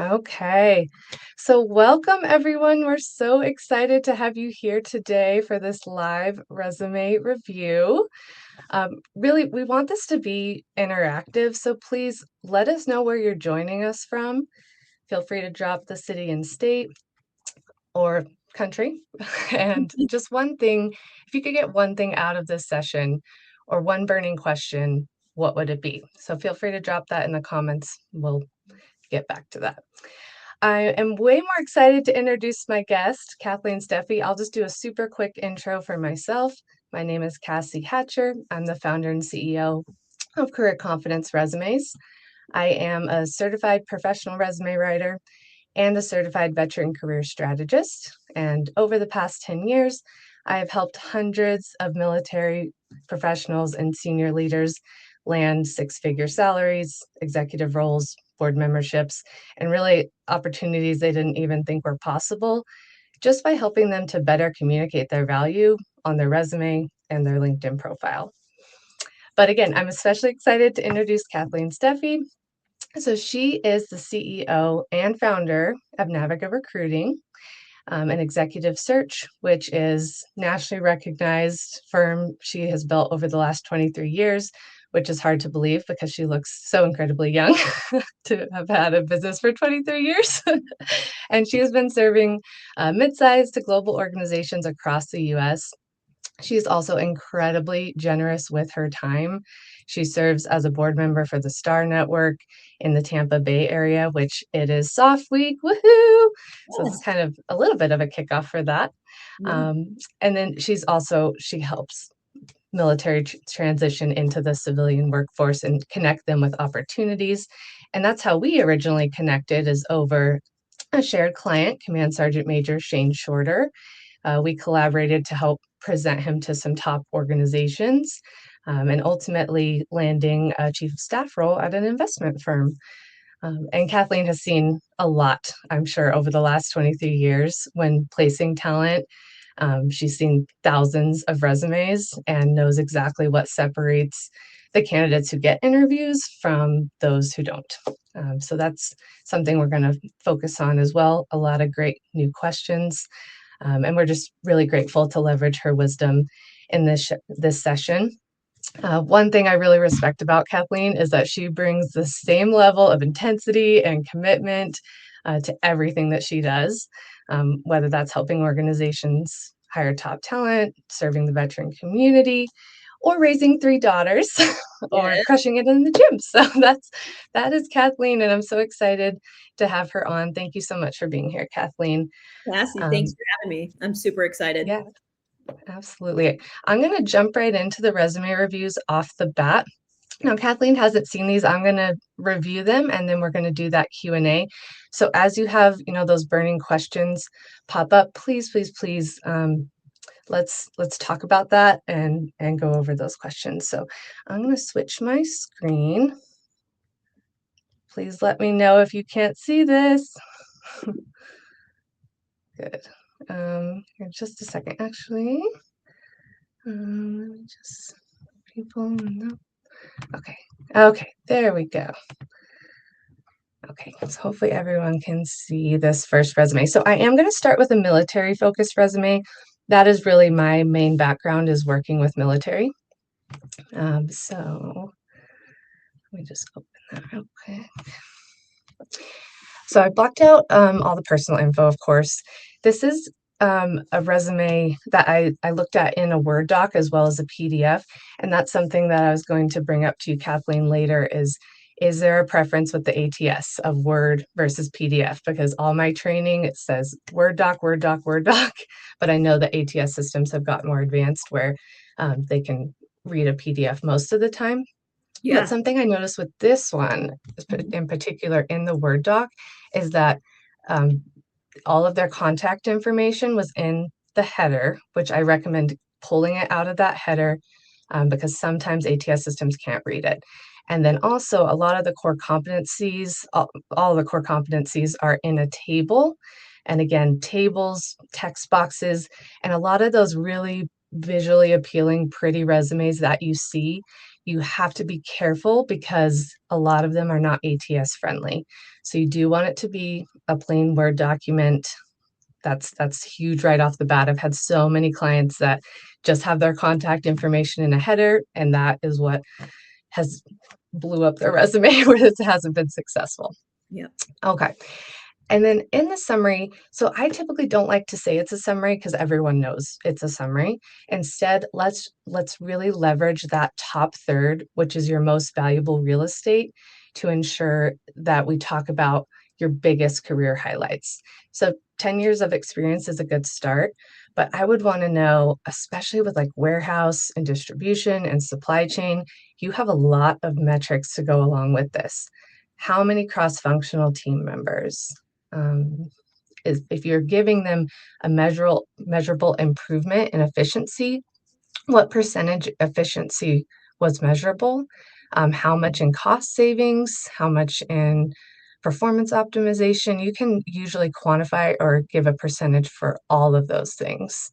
Okay. So, welcome everyone. We're so excited to have you here today for this live resume review. Really, we want this to be interactive, so please let us know where you're joining us from. Feel free to drop the city and state or country. And just one thing, if you could get one thing out of this session or one burning question, what would it be? So, feel free to drop that in the comments. We'll get back to that. I am way more excited to introduce my guest, Kathleen Steffey. I'll just do a super quick intro for myself. My name is Cassie Hatcher. I'm the founder and CEO of Career Confidence Resumes. I am a certified professional resume writer and a certified veteran career strategist. And over the past 10 years, I have helped hundreds of military professionals and senior leaders land six-figure salaries, executive roles, board memberships, and really opportunities they didn't even think were possible just by helping them to better communicate their value on their resume and their LinkedIn profile. But again, I'm especially excited to introduce Kathleen Steffey. So she is the CEO and founder of Navica Recruiting, an executive search, which is nationally recognized firm she has built over the last 23 years, which is hard to believe because she looks so incredibly young to have had a business for 23 years. And she has been serving mid-sized to global organizations across the US. She's also incredibly generous with her time. She serves as a board member for the Star Network in the Tampa Bay area, which it is soft week, woohoo! So this is Yes. kind of a little bit of a kickoff for that. Yeah. And then she helps military transition into the civilian workforce and connect them with opportunities. And that's how we originally connected is over a shared client, Command Sergeant Major Shane Shorter. We collaborated to help present him to some top organizations and ultimately landing a chief of staff role at an investment firm. And Kathleen has seen a lot, I'm sure, over the last 23 years when placing talent. She's seen thousands of resumes and knows exactly what separates the candidates who get interviews from those who don't. So that's something we're going to focus on as well. A lot of great new questions. And we're just really grateful to leverage her wisdom in this session. One thing I really respect about Kathleen is that she brings the same level of intensity and commitment to everything that she does, whether that's helping organizations hire top talent, serving the veteran community, or raising three daughters, or Yes. crushing it in the gym. So that is Kathleen, and I'm so excited to have her on. Thank you so much for being here, Kathleen. Cassie, thanks Um, for having me. I'm super excited. yeah, absolutely. I'm going to jump right into the resume reviews off the bat. Now, Kathleen hasn't seen these. I'm going to review them and then we're going to do that Q&A. So as you have, those burning questions pop up, please, please, please, let's talk about that and go over those questions. So I'm going to switch my screen. Please let me know if you can't see this. Good. Here, just a second, actually. Let me just people no. Okay. Okay, there we go. Okay, so hopefully everyone can see this first resume. So I am going to start with a military focused resume. That is really my main background is working with military. So let me just open that real quick. So I blocked out all the personal info, of course. This is a resume that I looked at in a Word doc as well as a PDF. And that's something that I was going to bring up to you, Kathleen, later is there a preference with the ATS of Word versus PDF? Because all my training, it says Word doc, Word doc, Word doc. But I know the ATS systems have got more advanced where they can read a PDF most of the time. But Yeah. something I noticed with this one, in particular in the Word doc, is that um, all of their contact information was in the header, which I recommend pulling it out of that header because sometimes ATS systems can't read it. And then also a lot of the core competencies, all the core competencies are in a table. And again, tables, text boxes, and a lot of those really visually appealing, pretty resumes that you see you have to be careful because a lot of them are not ATS friendly. So you do want it to be a plain Word document. That's huge right off the bat. I've had so many clients that just have their contact information in a header, and that is what has blew up their resume where it hasn't been successful. Yep. Okay. And then in the summary, so I typically don't like to say it's a summary because everyone knows it's a summary. Instead, let's really leverage that top third, which is your most valuable real estate, to ensure that we talk about your biggest career highlights. So 10 years of experience is a good start, but I would want to know, especially with like warehouse and distribution and supply chain, you have a lot of metrics to go along with this. How many cross-functional team members? Is if you're giving them a measurable improvement in efficiency, what percentage efficiency was measurable? How much in cost savings? How much in performance optimization? You can usually quantify or give a percentage for all of those things.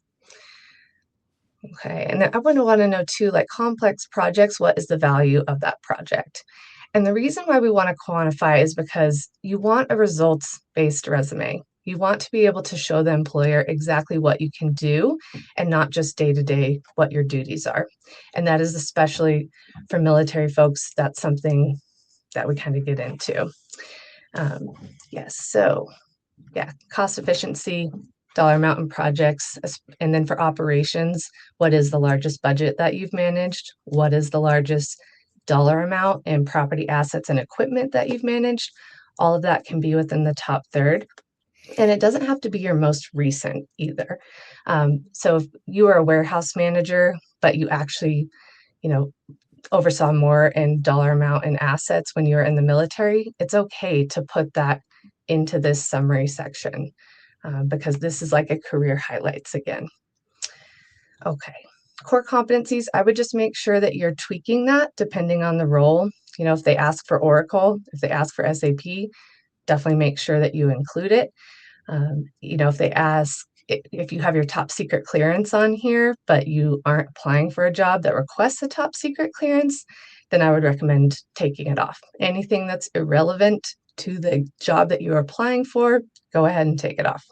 Okay, and then I would want to know too, like complex projects, what is the value of that project? And the reason why we want to quantify is because you want a results-based resume. You want to be able to show the employer exactly what you can do and not just day-to-day what your duties are. And that is especially for military folks, that's something that we kind of get into. Um, yes, so yeah, cost efficiency, dollar amount in projects, and then for operations, what is the largest budget that you've managed? What is the largest dollar amount in property assets and equipment that you've managed? All of that can be within the top third. And it doesn't have to be your most recent either. So if you are a warehouse manager, but you actually, you know, oversaw more in dollar amount and assets when you were in the military, it's okay to put that into this summary section because this is like a career highlights again. Okay, core competencies, I would just make sure that you're tweaking that depending on the role. You know, if they ask for Oracle, if they ask for SAP, definitely make sure that you include it. You know, if they ask, if you have your top secret clearance on here, but you aren't applying for a job that requests a top secret clearance, then I would recommend taking it off. Anything that's irrelevant to the job that you're applying for, go ahead and take it off.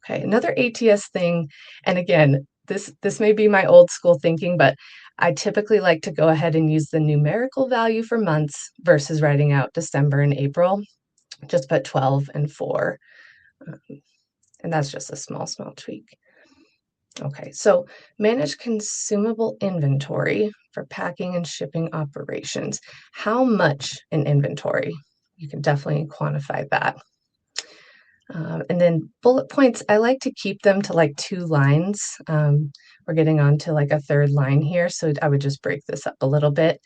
Okay, another ATS thing, and again, this may be my old school thinking, but I typically like to go ahead and use the numerical value for months versus writing out December and April. Just put 12 and 4. And that's just a small tweak. Okay, so manage consumable inventory for packing and shipping operations. How much in inventory? You can definitely quantify that. And then bullet points, I like to keep them to like 2 lines. We're getting on to like a third line here, so I would just break this up a little bit.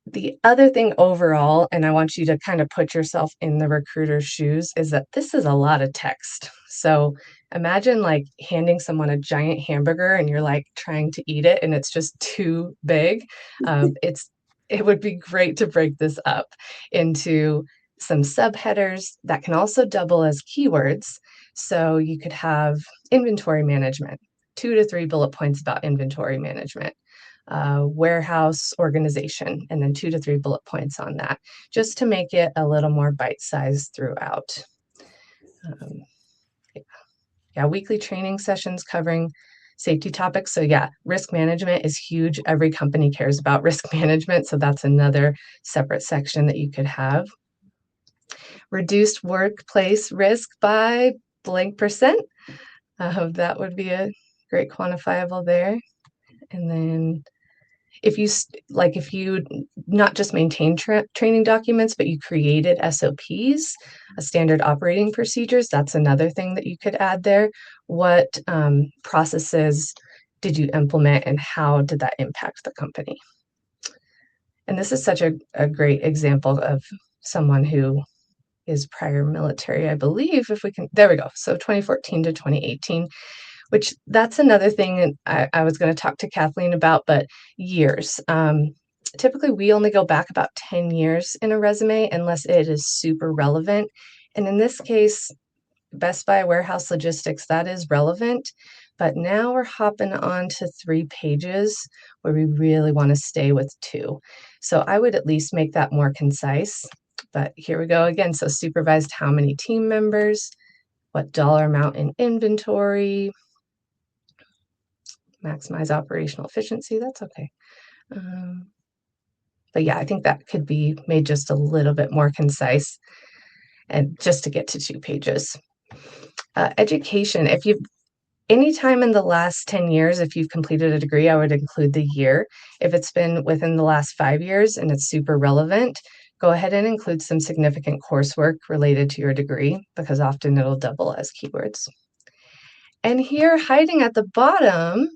The other thing overall, and I want you to kind of put yourself in the recruiter's shoes, is that this is a lot of text. So imagine like handing someone a giant hamburger and you're like trying to eat it and it's just too big. It would be great to break this up into some subheaders that can also double as keywords. So you could have inventory management, 2 to 3 bullet points about inventory management, warehouse organization, and then 2 to 3 bullet points on that, just to make it a little more bite-sized throughout. Yeah, weekly training sessions covering safety topics. So yeah, risk management is huge. Every company cares about risk management, so that's another separate section that you could have. Reduced workplace risk by blank percent. That would be a great quantifiable there. And then if you not just maintain training documents, but you created SOPs, standard operating procedures, that's another thing that you could add there. What processes did you implement and how did that impact the company? And this is such a great example of someone who is prior military, I believe, if we can, there we go. So 2014 to 2018. Which that's another thing I was going to talk to Kathleen about, but years. Typically, we only go back about 10 years in a resume unless it is super relevant. And in this case, Best Buy warehouse logistics, that is relevant, But now we're hopping on to 3 pages where we really want to stay with 2. So I would at least make that more concise. But here we go again. So supervised how many team members, what dollar amount in inventory, maximize operational efficiency. That's okay. But yeah, I think that could be made just a little bit more concise and just to get to 2 pages. Education, if you've anytime in the last 10 years, if you've completed a degree, I would include the year. If it's been within the last 5 years and it's super relevant, go ahead and include some significant coursework related to your degree because often it'll double as keywords. And here, hiding at the bottom,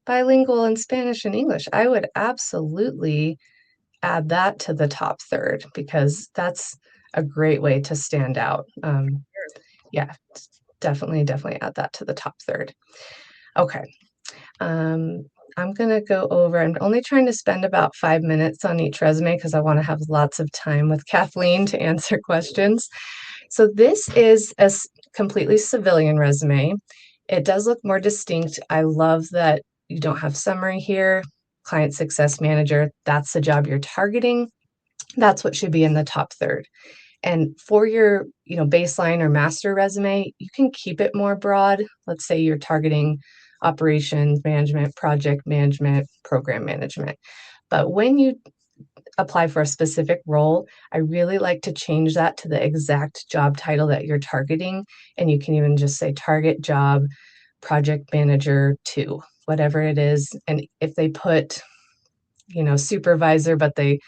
bilingual in Spanish and English. I would absolutely add that to the top third because that's a great way to stand out. Yeah, definitely add that to the top third. Okay. I'm gonna go over, I'm only trying to spend about 5 minutes on each resume because I want to have lots of time with Kathleen to answer questions. So this is a completely civilian resume. It does look more distinct. I love that you don't have summary here. Client success manager, that's the job you're targeting. That's what should be in the top third. And for your, baseline or master resume, you can keep it more broad. Let's say you're targeting operations management, project management, program management. But when you apply for a specific role, I really like to change that to the exact job title that you're targeting. And you can even just say target job, project manager 2, whatever it is. And if they put, supervisor, but they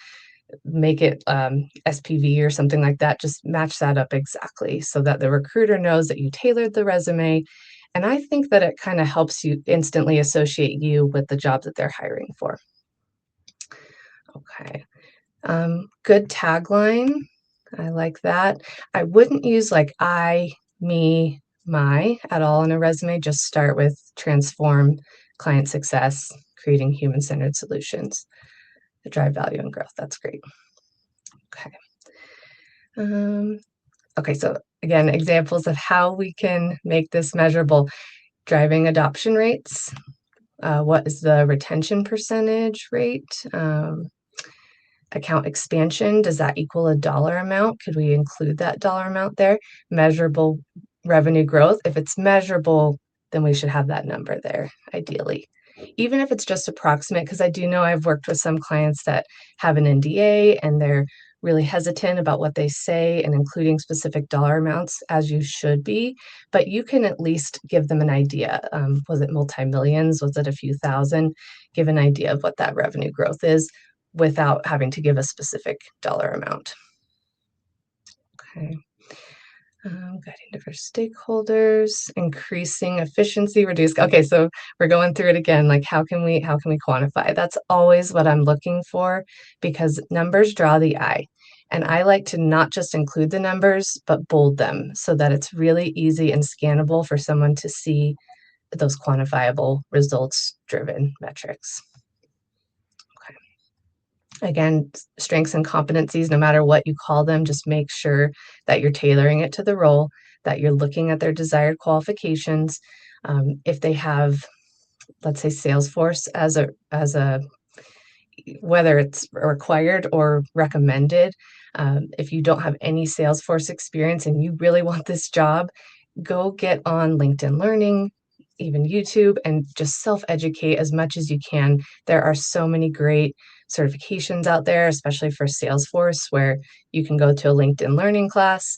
make it SPV or something like that, just match that up exactly so that the recruiter knows that you tailored the resume. And I think that it kind of helps you instantly associate you with the job that they're hiring for. Okay. Good tagline. I like that. I wouldn't use like I, me, my at all in a resume. Just start with transform, client success, creating human-centered solutions to drive value and growth. That's great. Okay. Okay, so again, examples of how we can make this measurable. Driving adoption rates. What is the retention percentage rate? Account expansion, does that equal a dollar amount? Could we include that dollar amount there? Measurable revenue growth. If it's measurable, then we should have that number there, ideally. Even if it's just approximate, because I do know I've worked with some clients that have an NDA and they're really hesitant about what they say and including specific dollar amounts, as you should be, but you can at least give them an idea. Was it multi-millions? Was it a few thousand? Give an idea of what that revenue growth is without having to give a specific dollar amount. Okay. Guiding diverse stakeholders, increasing efficiency, reduce. Okay, so we're going through it again. Like, how can we quantify? That's always what I'm looking for because numbers draw the eye. And I like to not just include the numbers, but bold them so that it's really easy and scannable for someone to see those quantifiable results-driven metrics. Again, strengths and competencies, no matter what you call them, just make sure that you're tailoring it to the role, that you're looking at their desired qualifications. If they have, let's say, Salesforce as a whether it's required or recommended, if you don't have any Salesforce experience and you really want this job, go get on LinkedIn Learning, even YouTube, and just self-educate as much as you can. There are so many great certifications out there, especially for Salesforce, where you can go to a LinkedIn Learning class,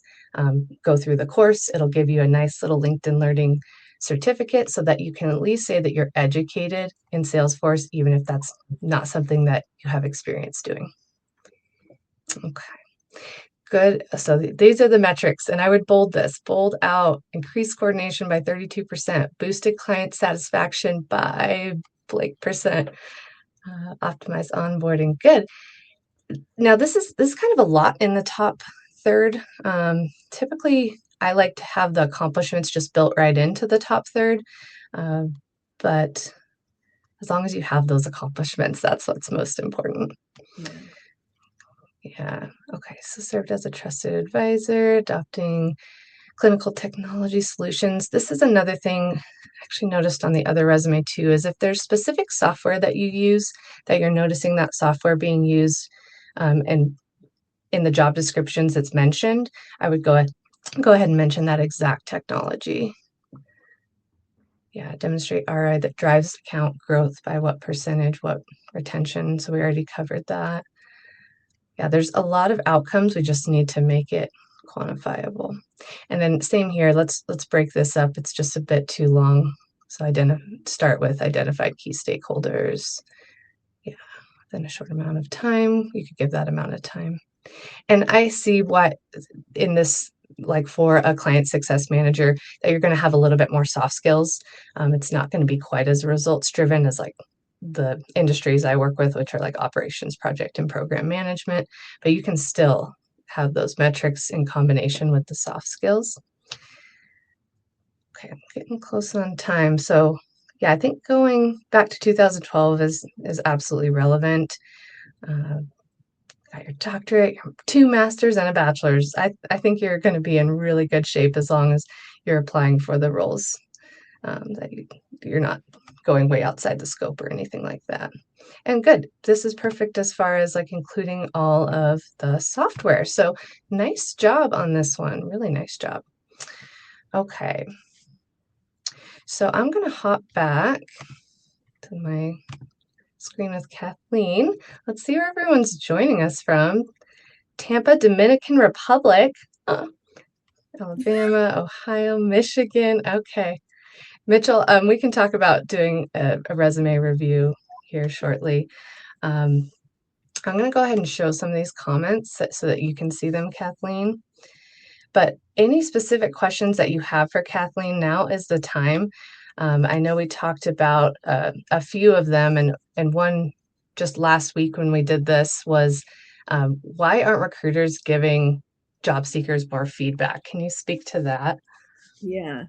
go through the course. It'll give you a nice little LinkedIn Learning certificate so that you can at least say that you're educated in Salesforce, even if that's not something that you have experience doing. Okay. Good. So these are the metrics, and I would bold out, increased coordination by 32%, boosted client satisfaction by blank percent, optimized onboarding. Good. Now this is kind of a lot in the top third. Typically, I like to have the accomplishments just built right into the top third, but as long as you have those accomplishments, that's what's most important. Yeah. Okay. So served as a trusted advisor, adopting Clinical technology solutions. This is another thing I actually noticed on the other resume too, is if there's specific software that you use, that you're noticing that software being used, and in the job descriptions it's mentioned, I would go ahead and mention that exact technology. Yeah, demonstrate ROI that drives account growth by what percentage, what retention. So we already covered that. Yeah, there's a lot of outcomes. We just need to make it quantifiable. And then same here, let's break this up. It's just a bit too long. So start with identified key stakeholders. Yeah, within a short amount of time, you could give that amount of time. And I see what in this, like for a client success manager, that you're going to have a little bit more soft skills. It's not going to be quite as results driven as like the industries I work with, which are like operations, project, and program management, but you can still have those metrics in combination with the soft skills. Okay, I'm getting close on time. So yeah, I think going back to 2012 is absolutely relevant. Got your doctorate, your 2 masters and a bachelor's. I think you're going to be in really good shape as long as you're applying for the roles, that you're not going way outside the scope or anything like that. And good, this is perfect as far as like including all of the software. So nice job on this one, really nice job. Okay, so I'm going to hop back to my screen with Kathleen. Let's see where everyone's joining us from. Tampa, Dominican Republic, Alabama, Ohio, Michigan. Okay. Mitchell, we can talk about doing a resume review here shortly. I'm going to go ahead and show some of these comments so that you can see them, Kathleen. But any specific questions that you have for Kathleen, now is the time. I know we talked about a few of them, and one just last week when we did this was, why aren't recruiters giving job seekers more feedback? Can you speak to that? Yeah.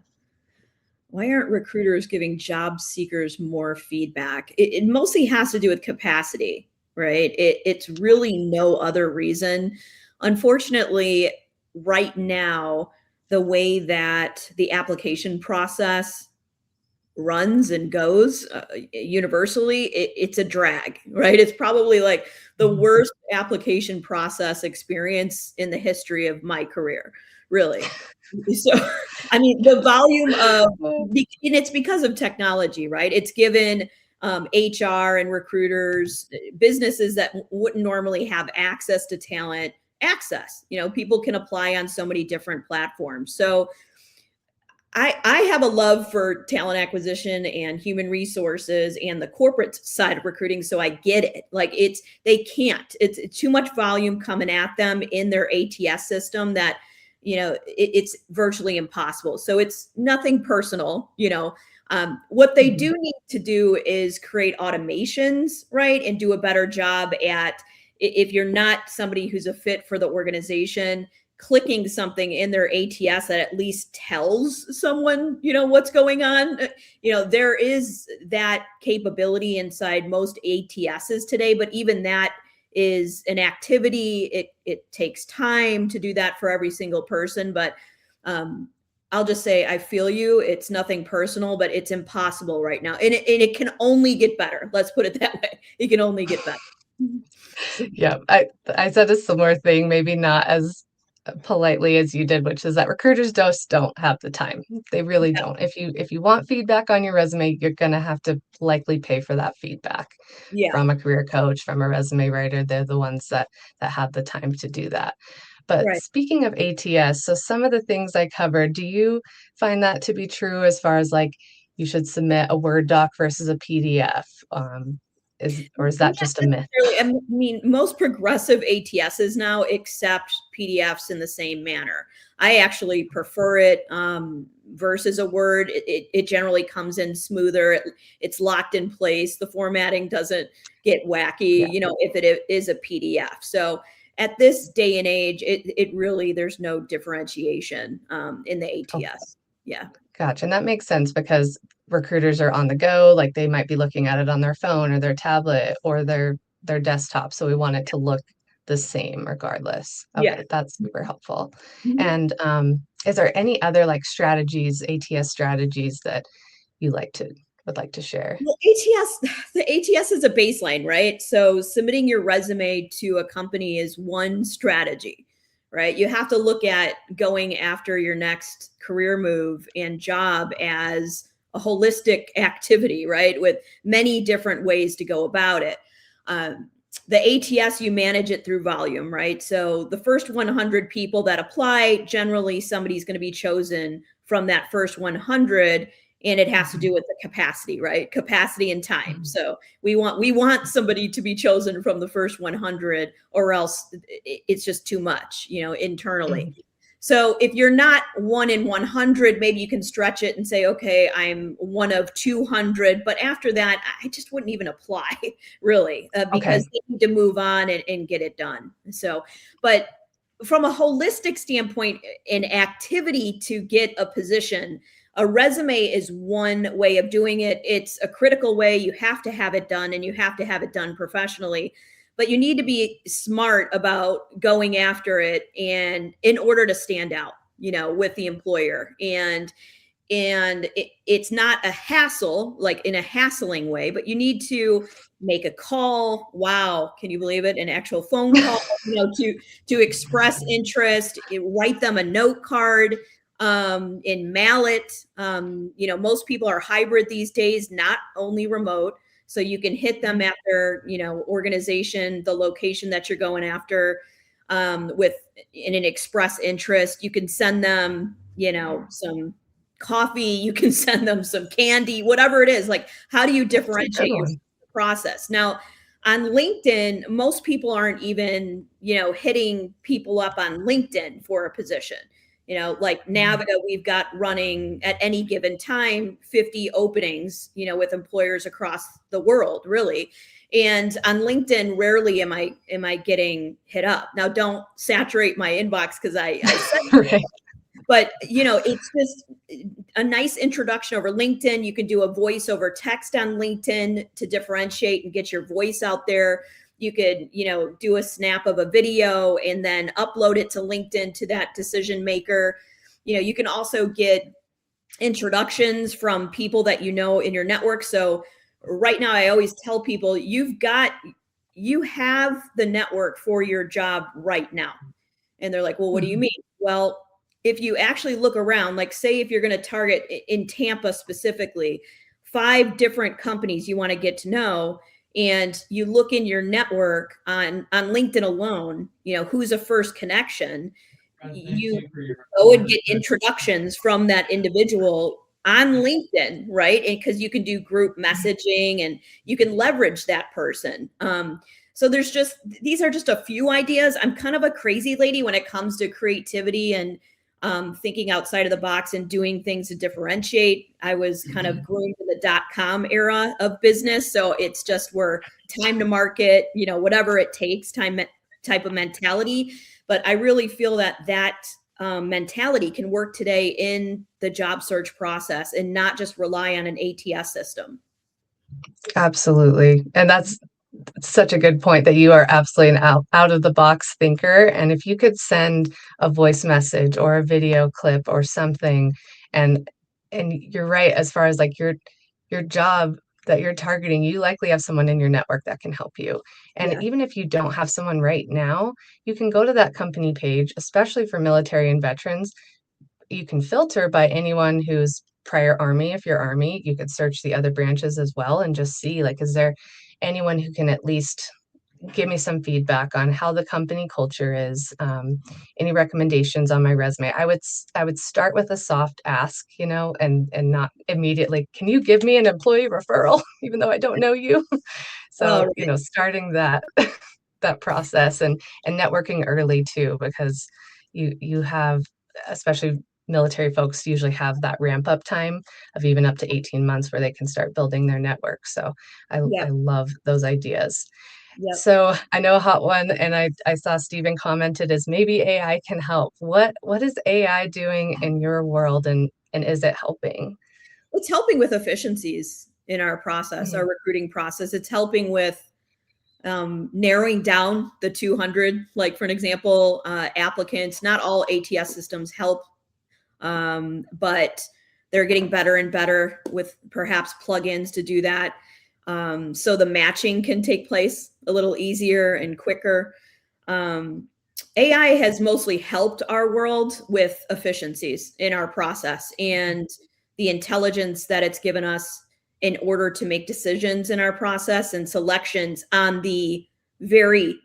Why aren't recruiters giving job seekers more feedback? It mostly has to do with capacity, right? It's really no other reason. Unfortunately, right now, the way that the application process runs and goes universally, it's a drag, right? It's probably like the worst application process experience in the history of my career, really. So, I mean, the volume of, and it's because of technology, right? It's given HR and recruiters, businesses that wouldn't normally have access to talent, access. People can apply on so many different platforms. So, I have a love for talent acquisition and human resources and the corporate side of recruiting. So I get it. Like they can't, it's too much volume coming at them in their ATS system that, it's virtually impossible. So it's nothing personal, what they do need to do is create automations, right? And do a better job at, if you're not somebody who's a fit for the organization, clicking something in their ATS that at least tells someone, what's going on. There is that capability inside most ATSs today, but even that is an activity. It takes time to do that for every single person, but I'll just say, I feel you. It's nothing personal, but it's impossible right now. And it can only get better. Let's put it that way. It can only get better. Yeah, I said a similar thing, maybe not as politely as you did, which is that recruiters just don't have the time. They really don't. If you want feedback on your resume, you're going to have to likely pay for that feedback Yeah. from a career coach, from a resume writer. They're the ones that have the time to do that. But Right. speaking of ATS, so some of the things I covered, do you find that to be true as far as like you should submit a Word doc versus a PDF? Is that Not just a myth? necessarily. I mean, most progressive ATSs now accept PDFs in the same manner. I actually prefer it versus a Word. It generally comes in smoother. It's locked in place. The formatting doesn't get wacky, Yeah. if it is a PDF. So at this day and age, it really, there's no differentiation in the Okay. ATS. Yeah. Gotcha. And that makes sense because recruiters are on the go, like they might be looking at it on their phone or their tablet or their desktop. So we want it to look the same regardless. Yeah. Okay, that's super helpful. Mhm. And is there any other like strategies, ATS strategies that you would like to share? Well, ATS, the ATS is a baseline, right? So submitting your resume to a company is one strategy, right? You have to look at going after your next career move and job as a holistic activity, right? With many different ways to go about it. Um, the ATS, you manage it through volume, right? So the first 100 people that apply, generally somebody's going to be chosen from that first 100, and it has to do with the capacity, right? Capacity and time. Mhm. So we want somebody to be chosen from the first 100, or else it's just too much, internally. Mhm. So if you're not 1 in 100, maybe you can stretch it and say, okay, I'm 1 of 200. But after that, I just wouldn't even apply, really, because Okay. they need to move on and get it done. So, but from a holistic standpoint, an activity to get a position, a resume is one way of doing it. It's a critical way. You have to have it done, and you have to have it done professionally, but you need to be smart about going after it, and in order to stand out, with the employer. And it's not a hassle, like in a hassling way, but you need to make a call. Wow, can you believe it? An actual phone call, to express interest. Write them a note card, and mail it. Most people are hybrid these days, not only remote. So you can hit them at their, organization, the location that you're going after, with in an express interest. You can send them, some coffee, you can send them some candy, whatever it is. Like, how do you That's a good differentiate your one. process? Now, on LinkedIn, most people aren't even, hitting people up on LinkedIn for a position. Like Mhm. Navica, we've got running at any given time 50 openings, with employers across the world, really. And on LinkedIn, rarely am I getting hit up. Now, don't saturate my inbox because I said, Right. but it's just a nice introduction over LinkedIn. You can do a voice over text on LinkedIn to differentiate and get your voice out there. You could, do a snap of a video and then upload it to LinkedIn to that decision maker. You can also get introductions from people that in your network. So right now, I always tell people you have the network for your job right now. And they're like, well, what do you Mhm. mean? Well, if you actually look around, like say if you're going to target in Tampa specifically, 5 different companies you want to get to know, and you look in your network on LinkedIn alone, who's a first connection, you go and get introductions from that individual on LinkedIn, right? And because you can do group messaging and you can leverage that person. So these are just a few ideas. I'm kind of a crazy lady when it comes to creativity and thinking outside of the box and doing things to differentiate. I was kind of groomed in the .com era of business, so it's just where time to market, whatever it takes, type of mentality. But I really feel that mentality can work today in the job search process and not just rely on an ATS system. Absolutely. And that's such a good point that you are absolutely an out of the box thinker. And if you could send a voice message or a video clip or something, and you're right, as far as like your job that you're targeting, you likely have someone in your network that can help you. And Yeah. even if you don't have someone right now, you can go to that company page, especially for military and veterans. You can filter by anyone who's prior Army. If you're Army, you could search the other branches as well and just see, like, is there anyone who can at least give me some feedback on how the company culture is, any recommendations on my resume. I would start with a soft ask, and not immediately, can you give me an employee referral, even though I don't know you? Oh, So, starting that that process and networking early too, because you have, especially military folks usually have that ramp up time of even up to 18 months where they can start building their network. So I yep, love those ideas. yep. So I know a hot one, and I saw Stephen commented is maybe AI can help. What is AI doing in your world, and is it helping? It's helping with efficiencies in our process, our Mhm. recruiting process. It's helping with narrowing down the 200, like for an example, applicants. Not all ATS systems help, but they're getting better and better with perhaps plugins to do that. So the matching can take place a little easier and quicker. AI has mostly helped our world with efficiencies in our process and the intelligence that it's given us in order to make decisions in our process and selections on the very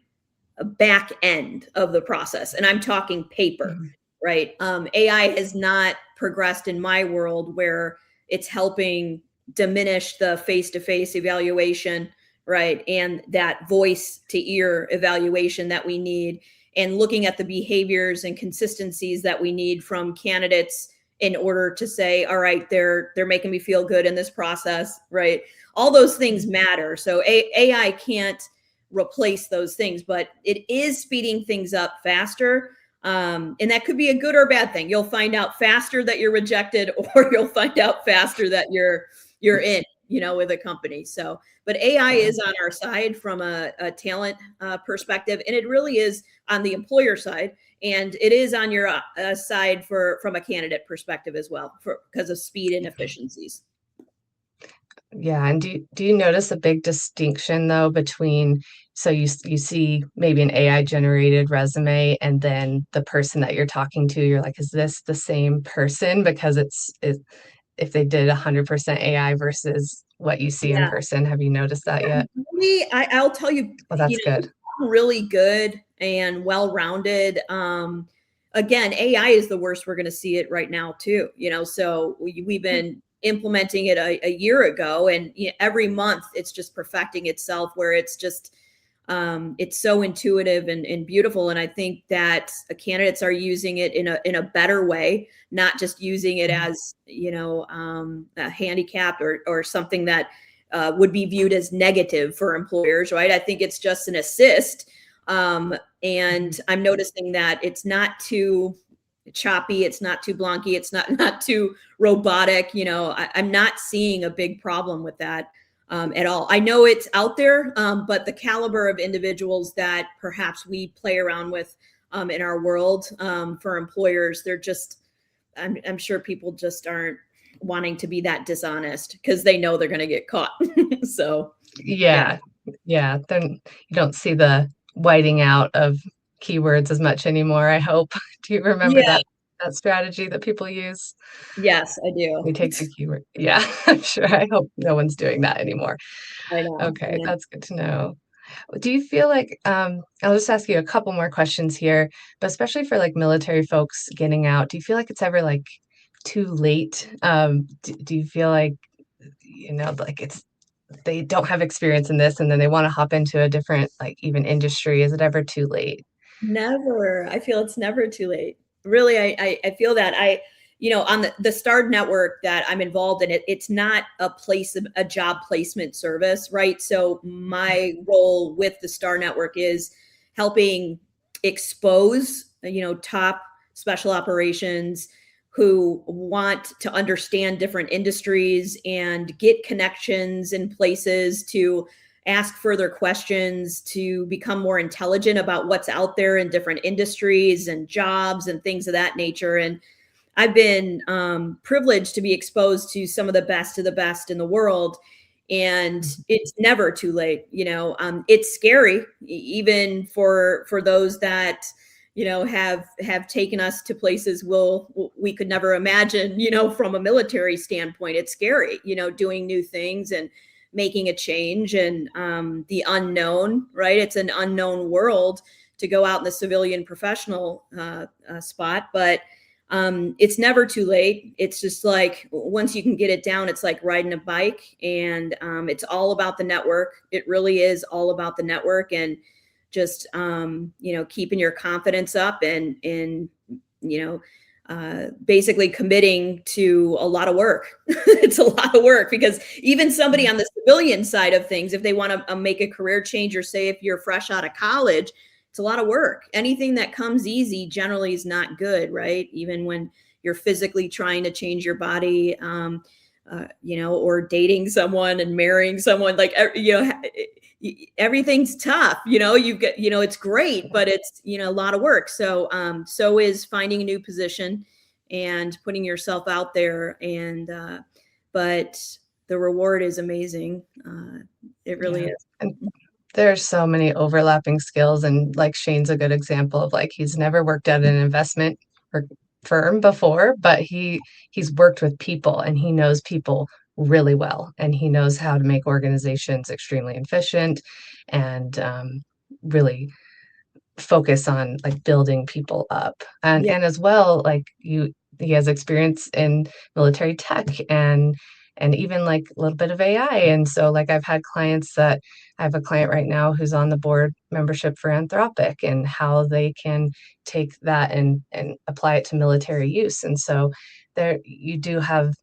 back end of the process. And I'm talking paper, Mhm. right? AI has not progressed in my world where it's helping diminish the face-to-face evaluation, right? And that voice to ear evaluation that we need, and looking at the behaviors and consistencies that we need from candidates in order to say, all right, they're making me feel good in this process, right? All those things matter. So AI can't replace those things, but it is speeding things up faster. And that could be a good or bad thing. You'll find out faster that you're rejected, or you'll find out faster that you're in, with a company. So, but AI Yeah. is on our side from a talent perspective, and it really is on the employer side, and it is on your side from a candidate perspective as well, because of speed and efficiencies. Yeah, and do you notice a big distinction though between so you see maybe an AI generated resume and then the person that you're talking to, you're like, is this the same person? Because if they did 100% AI versus what you see in Yeah. person. Have you noticed that yet? Really, I'll tell you, Oh, that's good. really good and well-rounded. Again, AI is the worst we're going to see it right now too. So we've been implementing it a year ago, and every month it's just perfecting itself, where it's so intuitive and beautiful. And I think that candidates are using it in a better way, not just using it Mhm. as a handicap or something that would be viewed as negative for employers, right? I think it's just an assist. And Mhm. I'm noticing that it's not too choppy, it's not too blonky, it's not too robotic. I'm not seeing a big problem with that at all. I know it's out there, but the caliber of individuals that perhaps we play around with in our world, for employers, I'm sure people just aren't wanting to be that dishonest because they know they're going to get caught. So, yeah. Yeah, yeah, then you don't see the whiting out of keywords as much anymore, I hope. Do you remember Yeah. that strategy that people use? Yes, I do. We take the keyword yeah, I'm sure, I hope no one's doing that anymore. I know. I Okay, know. that's good to know. Do you feel like, I'll just ask you a couple more questions here, but especially for, like, military folks getting out, do you feel like it's ever, like, too late? Do you feel like, like, they don't have experience in this, and then they wanna hop into a different, like, even industry? Is it ever too late? Never. I feel it's never too late. Really, I feel that on the Starred network that I'm involved in, it's not a job placement service, right? So my role with the Star Network is helping expose, top special operations who want to understand different industries and get connections in places to ask further questions, to become more intelligent about what's out there in different industries and jobs and things of that nature. And I've been privileged to be exposed to some of the best in the world. And Mhm. it's never too late. It's scary, even for those that have taken us to places we could never imagine. From a military standpoint, it's scary. Doing new things and making a change, and the unknown. Right, it's an unknown world to go out in the civilian professional spot, but it's never too late. It's just like once you can get it down, it's like riding a bike, and it's all about the network. It really is all about the network, and just keeping your confidence up, and you know basically committing to a lot of work. It's a lot of work, because even somebody Mhm. on the civilian side of things, if they want to make a career change, or say if you're fresh out of college, it's a lot of work. Anything that comes easy generally is not good, right? Even when you're physically trying to change your body, or dating someone and marrying someone, like, everything's tough, you've got, it's great, but it's, a lot of work. So, so is finding a new position and putting yourself out there. And, but the reward is amazing. It really Yeah. is. And there's so many overlapping skills. And like Shane's a good example of like he's never worked at an investment or firm before, but he's worked with people and he knows people really well. And he knows how to make organizations extremely efficient and really focus on like building people up Yeah. and as well like he has experience in military tech and even like a little bit of AI. And so like I've had clients that I have a client right now who's on the board membership for Anthropic and how they can take that and apply it to military use. And so there you do have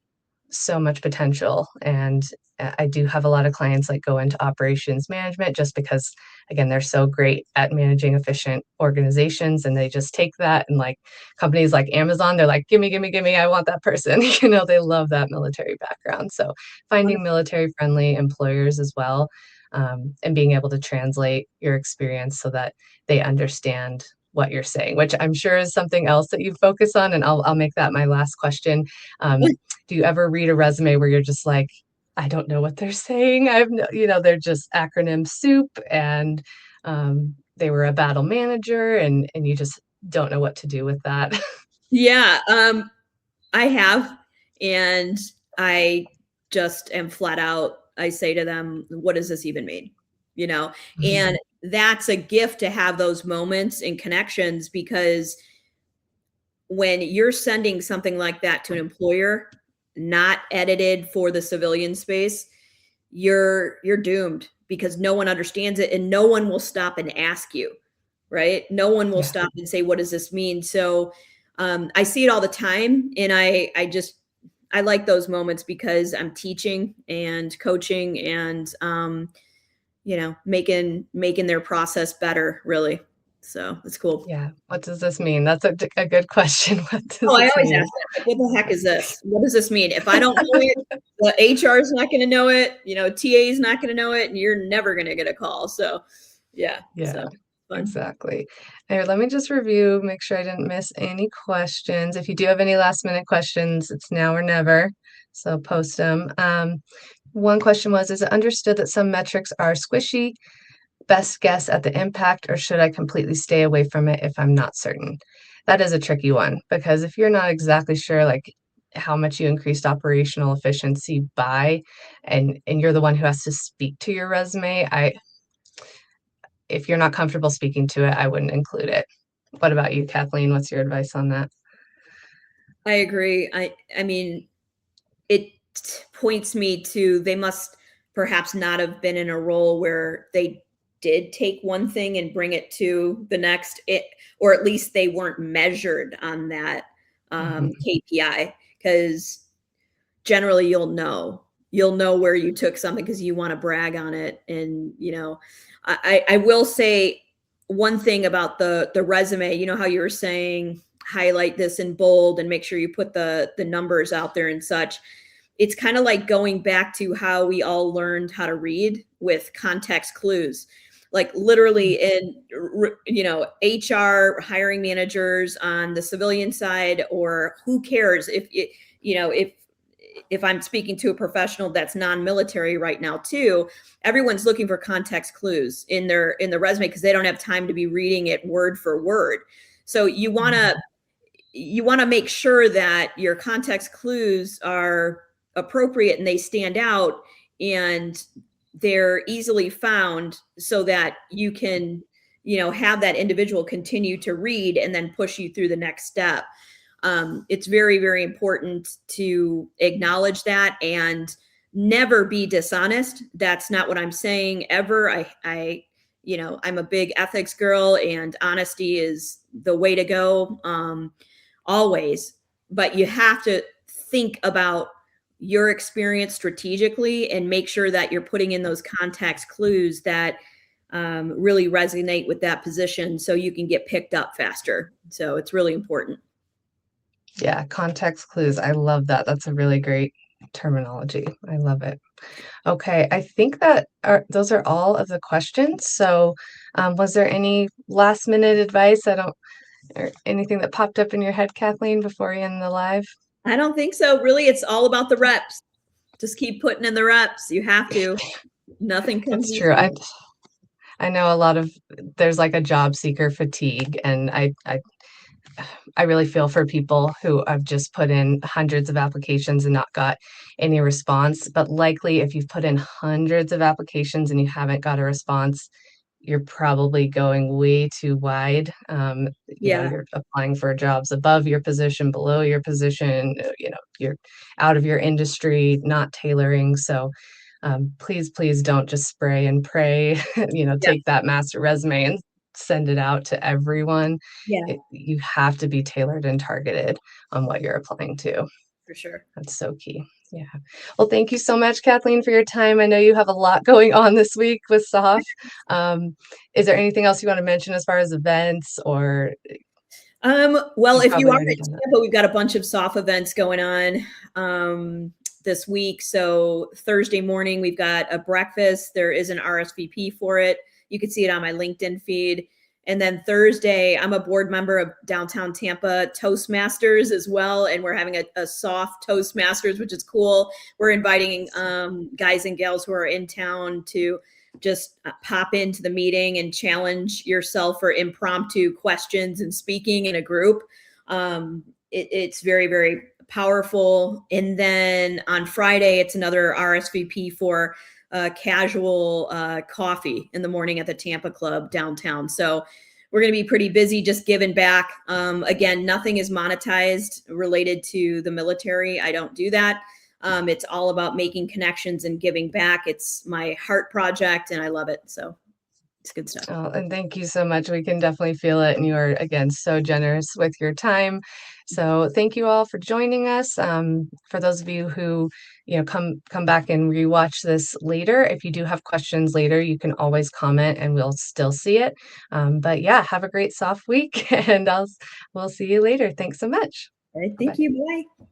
so much potential. And I do have a lot of clients like go into operations management just because, again, they're so great at managing efficient organizations and they just take that and like companies like Amazon, they're like, gimme, gimme, gimme, I want that person. They love that military background. So finding military friendly employers as well, and being able to translate your experience so that they understand what you're saying, which I'm sure is something else that you focus on. And I'll make that my last question. Do you ever read a resume where you're just like, I don't know what they're saying? I've no, they're just acronym soup and they were a battle manager and you just don't know what to do with that. Yeah. I have, and I just am flat out. I say to them, "What does this even mean?" You know, Mhm. and that's a gift to have those moments and connections, because when you're sending something like that to an employer, not edited for the civilian space, you're doomed, because no one understands it and no one will stop and ask you, right? No one will Yeah. stop and say, what does this mean? So I see it all the time, and I like those moments because I'm teaching and coaching and making their process better, really. So it's cool. Yeah. What does this mean? That's a good question. What does Oh, I this always mean? ask that, like, "What the heck is this? What does this mean?" If I don't know it, the HR is not gonna know it, TA is not gonna know it, and you're never gonna get a call. So, yeah, Yeah. so fun. Exactly. Here, let me just review, make sure I didn't miss any questions. If you do have any last minute questions, it's now or never. So post them. One question was, is it understood that some metrics are squishy? Best guess at the impact, or should I completely stay away from it if I'm not certain? That is a tricky one because if you're not exactly sure, like how much you increased operational efficiency by, and you're the one who has to speak to your resume, if you're not comfortable speaking to it, I wouldn't include it. What about you, Kathleen? What's your advice on that? I agree. I mean, it points me to, they must perhaps not have been in a role where they did take one thing and bring it to the next, or at least they weren't measured on that Mhm. KPI, because generally you'll know where you took something because you want to brag on it. And I will say one thing about the resume. You know how you were saying highlight this in bold and make sure you put the numbers out there and such. It's kind of like going back to how we all learned how to read with context clues, like literally Mm. in HR hiring managers on the civilian side, or who cares if it, if I'm speaking to a professional that's non-military right now too, everyone's looking for context clues in the resume because they don't have time to be reading it word for word. So you want to make sure that your context clues are appropriate and they stand out and they're easily found, so that you can have that individual continue to read and then push you through the next step. It's very, very important to acknowledge that and never be dishonest. That's not what I'm saying ever. I'm a big ethics girl, and honesty is the way to go, always. But you have to think about your experience strategically and make sure that you're putting in those context clues that really resonate with that position, so you can get picked up faster. So it's really important. Yeah, context clues. I love that. That's a really great terminology. I love it. Okay, I think that those are all of the questions. So, was there any last minute advice? I don't, or anything that popped up in your head, Kathleen, before we end the live? I don't think so. Really, it's all about the reps. Just keep putting in the reps. You have to. Nothing comes It's true. easy. I know a lot of there's like a job seeker fatigue, and I really feel for people who have just put in hundreds of applications and not got any response. But likely, if you've put in hundreds of applications and you haven't got a response, you're probably going way too wide. Yeah. You're applying for jobs above your position, below your position, you're out of your industry, not tailoring. So please, please don't just spray and pray, Yeah. take that master resume and send it out to everyone. Yeah, You have to be tailored and targeted on what you're applying to. for sure. That's so key. Yeah. Well, thank you so much, Kathleen, for your time. I know you have a lot going on this week with SOF. Is there anything else you want to mention as far as events, or Well, you've if you probably are already in done that? Tampa, we've got a bunch of soft events going on this week. So Thursday morning, we've got a breakfast. There is an RSVP for it. You can see it on my LinkedIn feed. And then Thursday, I'm a board member of Downtown Tampa Toastmasters as well. And we're having a soft Toastmasters, which is cool. We're inviting guys and gals who are in town to just pop into the meeting and challenge yourself for impromptu questions and speaking in a group. It's very, very powerful. And then on Friday, it's another RSVP for casual coffee in the morning at the Tampa Club downtown. So we're going to be pretty busy just giving back. Again, nothing is monetized related to the military. I don't do that. It's all about making connections and giving back. It's my heart project and I love it. So it's good stuff. Oh, and thank you so much. We can definitely feel it. And you are, again, so generous with your time. So thank you all for joining us. For those of you who, come back and rewatch this later, if you do have questions later, you can always comment and we'll still see it. But yeah, have a great soft week and we'll see you later. Thanks so much. All right. Bye. Thank you. Bye.